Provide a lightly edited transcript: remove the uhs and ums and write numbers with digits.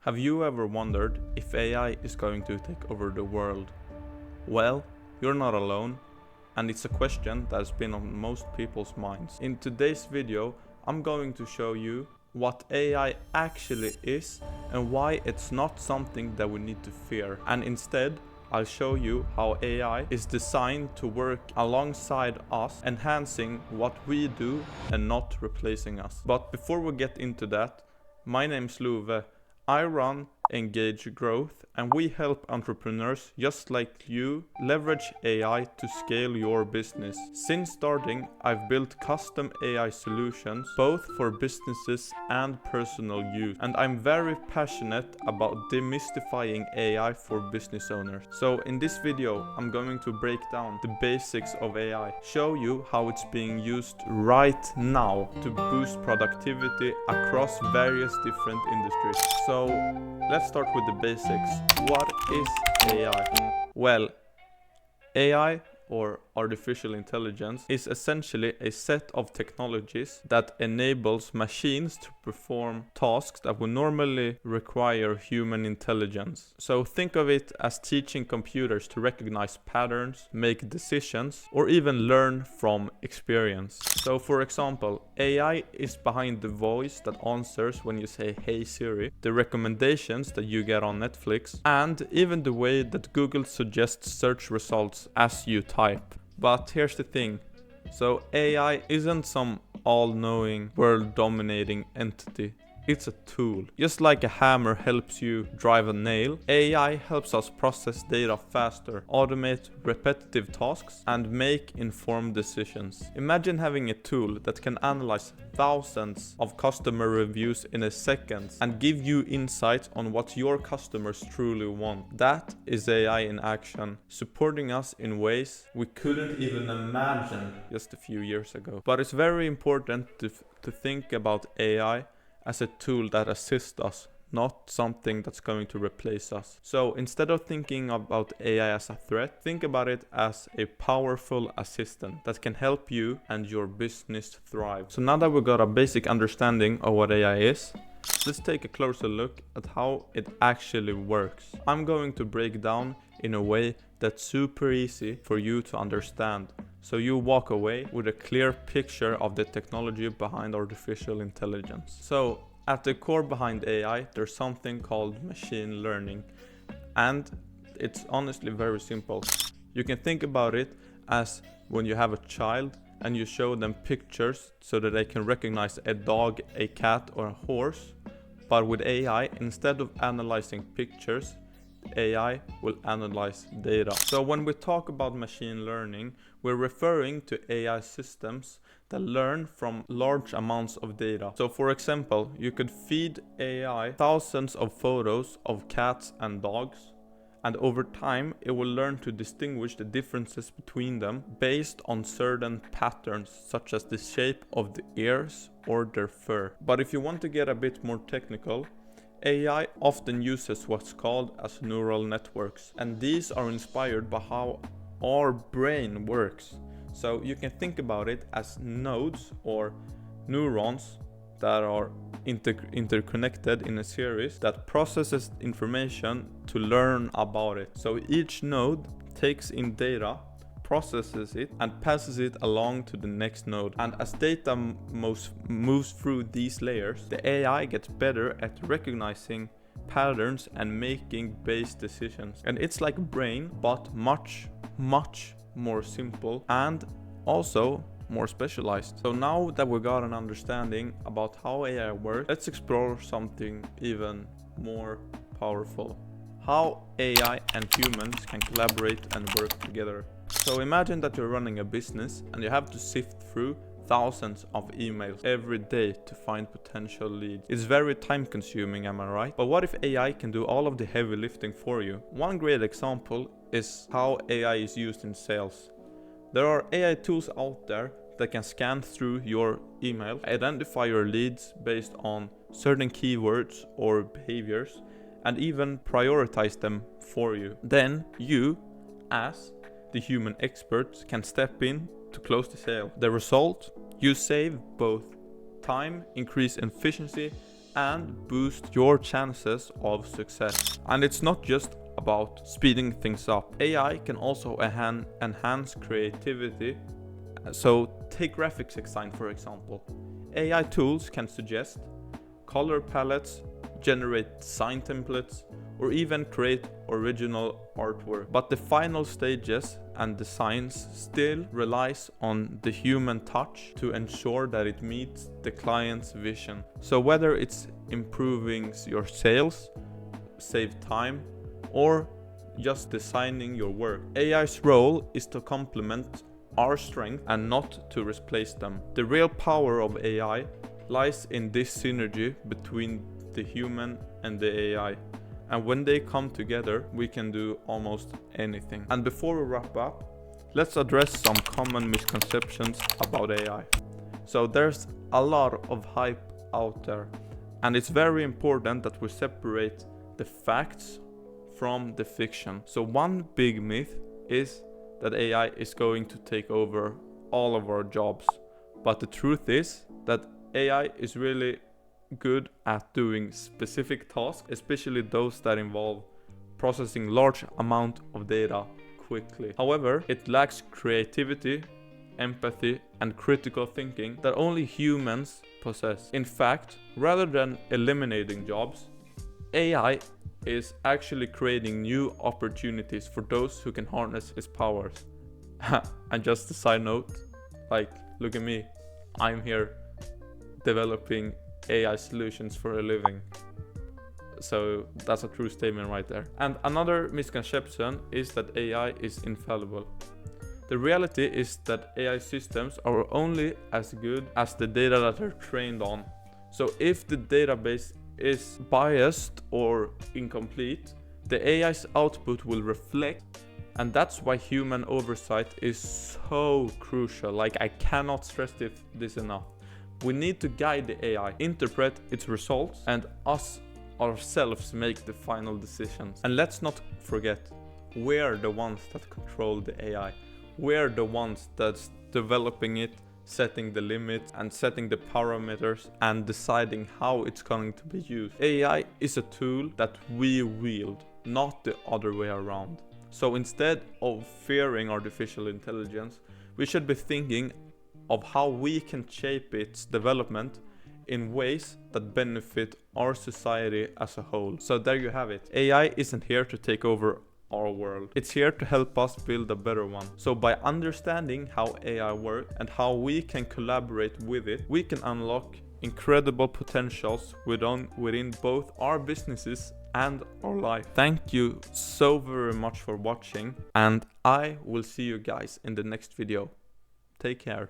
Have you ever wondered if AI is going to take over the world? Well, you're not alone, and it's a question that's been on most people's minds. In today's video, I'm going to show you what AI actually is and why it's not something that we need to fear. And instead, I'll show you how AI is designed to work alongside us, enhancing what we do and not replacing us. But before we get into that, my name's Love. I run Engage Growth, and we help entrepreneurs just like you leverage AI to scale your business. Since starting, I've built custom AI solutions both for businesses and personal use, and I'm very passionate about demystifying AI for business owners. So in this video, I'm going to break down the basics of AI, show you how it's being used right now to boost productivity across various different industries. So let's start with the basics. What is AI? Well, AI, or artificial intelligence, is essentially a set of technologies that enables machines to perform tasks that would normally require human intelligence. So think of it as teaching computers to recognize patterns, make decisions, or even learn from experience. So for example, AI is behind the voice that answers when you say "Hey Siri", the recommendations that you get on Netflix, and even the way that Google suggests search results as you type. But here's the thing. So AI isn't some all-knowing, world-dominating entity. It's a tool. Just like a hammer helps you drive a nail, AI helps us process data faster, automate repetitive tasks, and make informed decisions. Imagine having a tool that can analyze thousands of customer reviews in a second and give you insights on what your customers truly want. That is AI in action, supporting us in ways we couldn't even imagine just a few years ago. But it's very important to think about AI as a tool that assists us, not something that's going to replace us. So instead of thinking about AI as a threat, think about it as a powerful assistant that can help you and your business thrive. So now that we got a basic understanding of what AI is, let's take a closer look at how it actually works. I'm going to break down in a way that's super easy for you to understand, so you walk away with a clear picture of the technology behind artificial intelligence. So at the core behind AI, there's something called machine learning, and it's honestly very simple. You can think about it as when you have a child and you show them pictures so that they can recognize a dog, a cat, or a horse. But with AI, instead of analyzing pictures, AI will analyze data. So when we talk about machine learning, we're referring to AI systems that learn from large amounts of data. So for example, you could feed AI thousands of photos of cats and dogs, and over time it will learn to distinguish the differences between them based on certain patterns, such as the shape of the ears or their fur. But if you want to get a bit more technical, AI often uses what's called as neural networks, and these are inspired by how our brain works. So you can think about it as nodes or neurons that are interconnected in a series that processes information to learn about it. So each node takes in data, processes it, and passes it along to the next node. And as data moves through these layers, the AI gets better at recognizing patterns and making based decisions. And it's like a brain, but much more simple and also more specialized. So now that we got an understanding about how AI works, let's explore something even more powerful: how AI and humans can collaborate and work together. So imagine that you're running a business and you have to sift through thousands of emails every day to find potential leads. It's very time consuming, am I right? But what if AI can do all of the heavy lifting for you? One great example is how AI is used in sales. There are AI tools out there that can scan through your email, identify your leads based on certain keywords or behaviors, and even prioritize them for you. Then you, as the human experts, can step in to close the sale. The result? You save both time, increase efficiency, and boost your chances of success. And it's not just about speeding things up. AI can also enhance creativity. So take graphics design for example. AI tools can suggest color palettes, generate design templates, or even create original artwork. But the final stages and designs still relies on the human touch to ensure that it meets the client's vision. So whether it's improving your sales, save time, or just designing your work, AI's role is to complement our strength and not to replace them. The real power of AI lies in this synergy between the human and the AI. And when they come together, we can do almost anything. And before we wrap up, let's address some common misconceptions about AI. So there's a lot of hype out there, and it's very important that we separate the facts from the fiction. So one big myth is that AI is going to take over all of our jobs. But the truth is that AI is really good at doing specific tasks, especially those that involve processing large amount of data quickly. However, it lacks creativity, empathy, and critical thinking that only humans possess. In fact, rather than eliminating jobs, AI is actually creating new opportunities for those who can harness its powers. And just a side note, like, look at me, I'm here developing AI solutions for a living. So that's a true statement right there. And another misconception is that AI is infallible. The reality is that AI systems are only as good as the data that they're trained on. So if the database is biased or incomplete, the AI's output will reflect, and that's why human oversight is so crucial. Like, I cannot stress this enough. We need to guide the AI, interpret its results, and us ourselves make the final decisions. And let's not forget, we're the ones that control the AI. We're the ones that's developing it, setting the limits and setting the parameters and deciding how it's going to be used. AI is a tool that we wield, not the other way around. So instead of fearing artificial intelligence, we should be thinking of how we can shape its development in ways that benefit our society as a whole. So there you have it. AI isn't here to take over our world. It's here to help us build a better one. So by understanding how AI works and how we can collaborate with it, we can unlock incredible potentials within both our businesses and our life. Thank you so very much for watching, and I will see you guys in the next video. Take care.